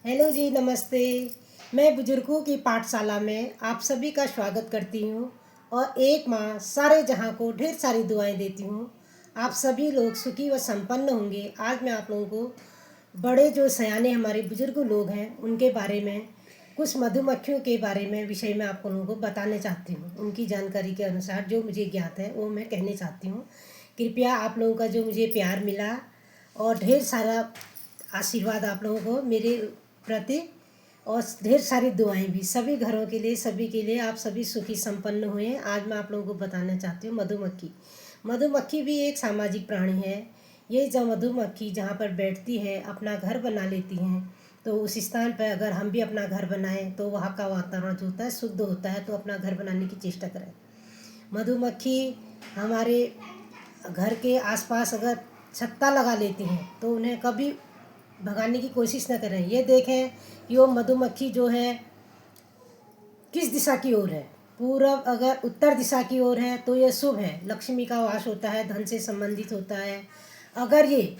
Hello जी, नमस्ते। मैं बुजुर्गों की पाठशाला में आप सभी का स्वागत करती हूँ और एक माँ सारे जहाँ को ढेर सारी दुआएं देती हूँ। आप सभी लोग सुखी व संपन्न होंगे। आज मैं आप लोगों को बड़े जो सयाने हमारे बुजुर्ग लोग हैं उनके बारे में, कुछ मधुमक्खियों के बारे में विषय में आप लोगों को बताने चाहती हूँ। उनकी जानकारी के अनुसार जो मुझे ज्ञात है वो मैं कहने चाहती हूँ। कृपया आप लोगों का जो मुझे प्यार मिला और ढेर सारा आशीर्वाद आप लोगों को मेरे प्रति और ढेर सारी दुआएं भी सभी घरों के लिए, सभी के लिए आप सभी सुखी संपन्न हुए। आज मैं आप लोगों को बताना चाहती हूँ मधुमक्खी। मधुमक्खी भी एक सामाजिक प्राणी है। ये जो मधुमक्खी जहाँ पर बैठती है अपना घर बना लेती हैं, तो उस स्थान पर अगर हम भी अपना घर बनाएं तो वहाँ का वातावरण जो होता है शुद्ध होता है, तो अपना घर बनाने की चेष्टा करें। मधुमक्खी हमारे घर के आसपास अगर छत्ता लगा लेती हैं तो उन्हें कभी भगाने की कोशिश न करें। ये देखें कि वो मधुमक्खी जो है किस दिशा की ओर है। पूरब अगर उत्तर दिशा की ओर है तो ये शुभ है, लक्ष्मी का वास होता है, धन से संबंधित होता है। अगर ये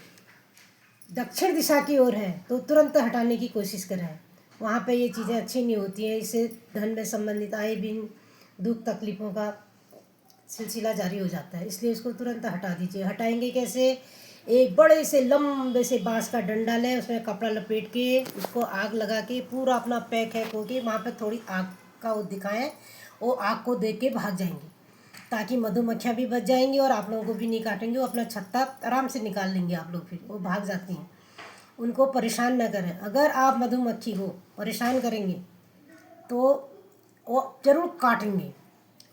दक्षिण दिशा की ओर है तो तुरंत हटाने की कोशिश करें। वहाँ पे ये चीज़ें अच्छी नहीं होती हैं, इससे धन में संबंधित आए दिन दुख तकलीफ़ों का सिलसिला जारी हो जाता है, इसलिए उसको तुरंत हटा दीजिए। हटाएंगे कैसे? एक बड़े से लंबे से बांस का डंडा लें, उसमें कपड़ा लपेट के उसको आग लगा के पूरा अपना पैक है होके वहाँ पर थोड़ी आग का वो दिखाएं। वो आग को देख के भाग जाएंगी, ताकि मधुमक्खियाँ भी बच जाएंगी और आप लोगों को भी नहीं काटेंगे। वो अपना छत्ता आराम से निकाल लेंगे आप लोग, फिर वो भाग जाती हैं। उनको परेशान न करें। अगर आप मधुमक्खी को परेशान करेंगे तो वो ज़रूर काटेंगे।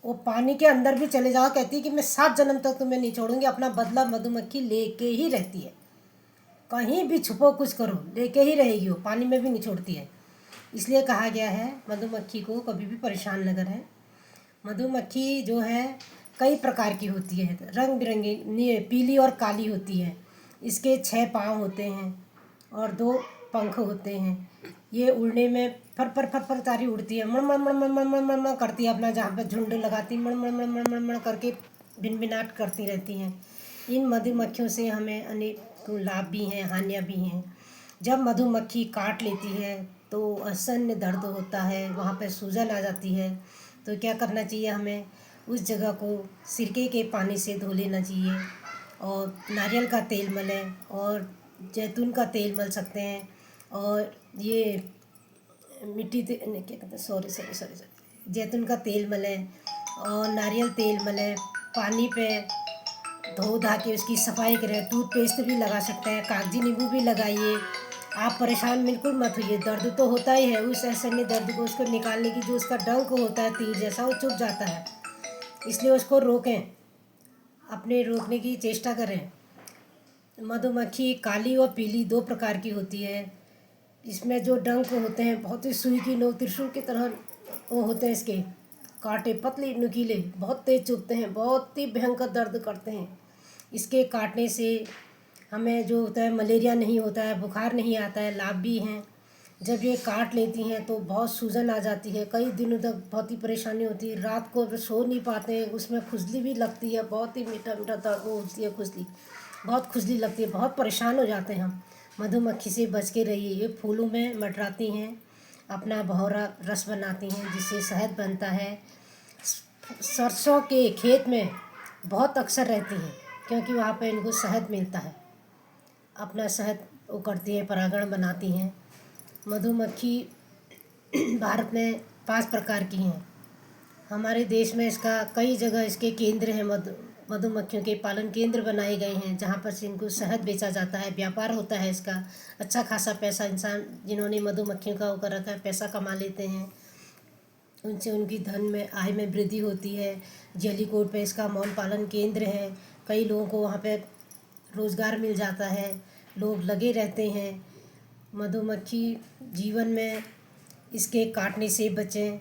वो पानी के अंदर भी चले जाओ, कहती है कि मैं 7 जन्म तक तुम्हें नहीं छोड़ूंगी। अपना बदला मधुमक्खी लेके ही रहती है, कहीं भी छुपो कुछ करो लेके ही रहेगी। वो पानी में भी नहीं छोड़ती है। इसलिए कहा गया है मधुमक्खी को कभी भी परेशान न करें। मधुमक्खी जो है कई प्रकार की होती है, रंग बिरंगी, पीली और काली होती है। इसके 6 पाँव होते हैं और 2 पंख होते हैं। ये उड़ने में फर फर तारी उड़ती है, मण मण मण मण मण मण मण मण करती है। अपना जहाँ पे झुंड लगाती मण मण मण मण मण मण करके भिनभिनाट करती रहती हैं। इन मधुमक्खियों से हमें अनेक लाभ भी हैं, हानियाँ भी हैं। जब मधुमक्खी काट लेती है तो असह्य दर्द होता है, वहाँ पे सूजन आ जाती है। तो क्या करना चाहिए हमें? उस जगह को सिरके के पानी से धो लेना चाहिए और नारियल का तेल मलें और जैतून का तेल मल सकते हैं। और ये क्या कहते हैं, सॉरी सॉरी सॉरी सॉरी जैतून का तेल मलें और नारियल तेल मलें। पानी पे धो धा के उसकी सफाई करें। टूथपेस्ट भी लगा सकते हैं, कागजी नींबू भी लगाइए। आप परेशान बिल्कुल मत होइए। दर्द तो होता ही है, उस असहनीय दर्द को उसको निकालने की जो उसका डंक होता है तीर जैसा, वो चुभ जाता है। इसलिए उसको रोकें, अपने रोकने की चेष्टा करें। मधुमक्खी काली और पीली 2 प्रकार की होती है। इसमें जो डंक होते हैं बहुत ही सुई की नोक, त्रिशूल की तरह वो होते हैं। इसके कांटे पतले नुकीले, बहुत तेज चुभते हैं, बहुत ही भयंकर दर्द करते हैं। इसके काटने से हमें जो होता है मलेरिया नहीं होता है, बुखार नहीं आता है, लाभ भी हैं। जब ये काट लेती हैं तो बहुत सूजन आ जाती है, कई दिनों तक बहुत ही परेशानी होती है। रात को सो नहीं पाते हैं, उसमें खुजली भी लगती है, बहुत ही मीठा मीठा दर्द वो होती है, खुजली बहुत खुजली लगती है, बहुत परेशान हो जाते हैं हम। मधुमक्खी से बच के रहिए। ये फूलों में मंडराती हैं, अपना भौरा रस बनाती हैं जिससे शहद बनता है। सरसों के खेत में बहुत अक्सर रहती हैं क्योंकि वहाँ पे इनको शहद मिलता है। अपना शहद वो करती हैं, परागण बनाती हैं। मधुमक्खी भारत में 5 प्रकार की हैं। हमारे देश में इसका कई जगह इसके केंद्र हैं। मधुमक्खियों के पालन केंद्र बनाए गए हैं जहाँ पर से इनको शहद बेचा जाता है, व्यापार होता है इसका। अच्छा खासा पैसा इंसान जिन्होंने मधुमक्खियों का वो कर रखा है पैसा कमा लेते हैं। उनसे उनकी धन में, आय में वृद्धि होती है। जलीकोट पे इसका मौन पालन केंद्र है, कई लोगों को वहाँ पे रोज़गार मिल जाता है, लोग लगे रहते हैं। मधुमक्खी जीवन में इसके काटने से बचें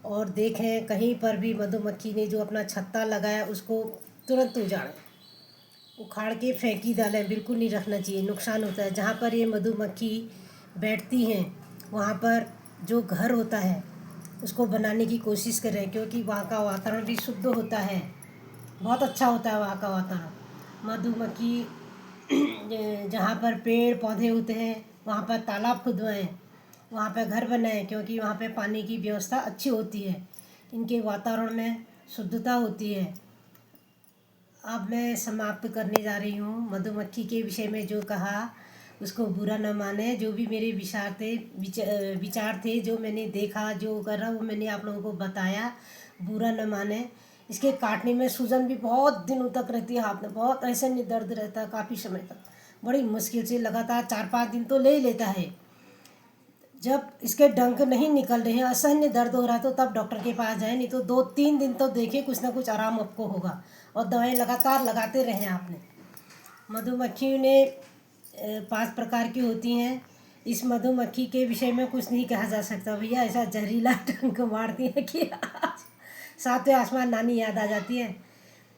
और देखें कहीं पर भी मधुमक्खी ने जो अपना छत्ता लगाया उसको तुरंत उजाड़ें, उखाड़ के फेंकी डालें, बिल्कुल नहीं रखना चाहिए, नुकसान होता है। जहाँ पर ये मधुमक्खी बैठती हैं वहाँ पर जो घर होता है उसको बनाने की कोशिश करें, क्योंकि वहाँ का वातावरण भी शुद्ध होता है, बहुत अच्छा होता है वहाँ का वातावरण। मधुमक्खी जहाँ पर पेड़ पौधे होते हैं वहाँ पर तालाब खुदवाएँ, वहाँ पे घर बनाए, क्योंकि वहाँ पे पानी की व्यवस्था अच्छी होती है, इनके वातावरण में शुद्धता होती है। अब मैं समाप्त करने जा रही हूँ। मधुमक्खी के विषय में जो कहा उसको बुरा न माने। जो भी मेरे विचार थे, जो मैंने देखा, जो करा, वो मैंने आप लोगों को बताया। बुरा न माने। इसके काटने में सूजन भी बहुत दिनों तक रहती है हाथ में, बहुत ऐसे नहीं दर्द रहता है काफ़ी समय तक, बड़ी मुश्किल से, लगातार 4-5 दिन तो ले ही लेता है। जब इसके डंक नहीं निकल रहे हैं, असहनीय दर्द हो रहा है, तो तब डॉक्टर के पास जाए, नहीं तो 2-3 दिन तो देखिए कुछ ना कुछ आराम आपको होगा, और दवाएं लगातार लगाते रहें आपने। मधुमक्खी ने 5 प्रकार की होती हैं। इस मधुमक्खी के विषय में कुछ नहीं कहा जा सकता भैया, ऐसा जहरीला डंक मारती है कि सातवें आसमान नानी याद आ जाती है।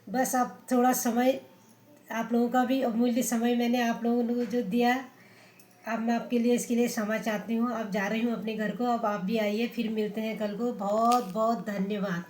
बस अब थोड़ा समय, आप लोगों का भी अमूल्य समय मैंने आप लोगों को जो दिया, अब मैं आपके लिए इसके लिए क्षमा चाहती हूँ। अब जा रही हूँ अपने घर को, अब आप भी आइए, फिर मिलते हैं कल को। बहुत बहुत धन्यवाद।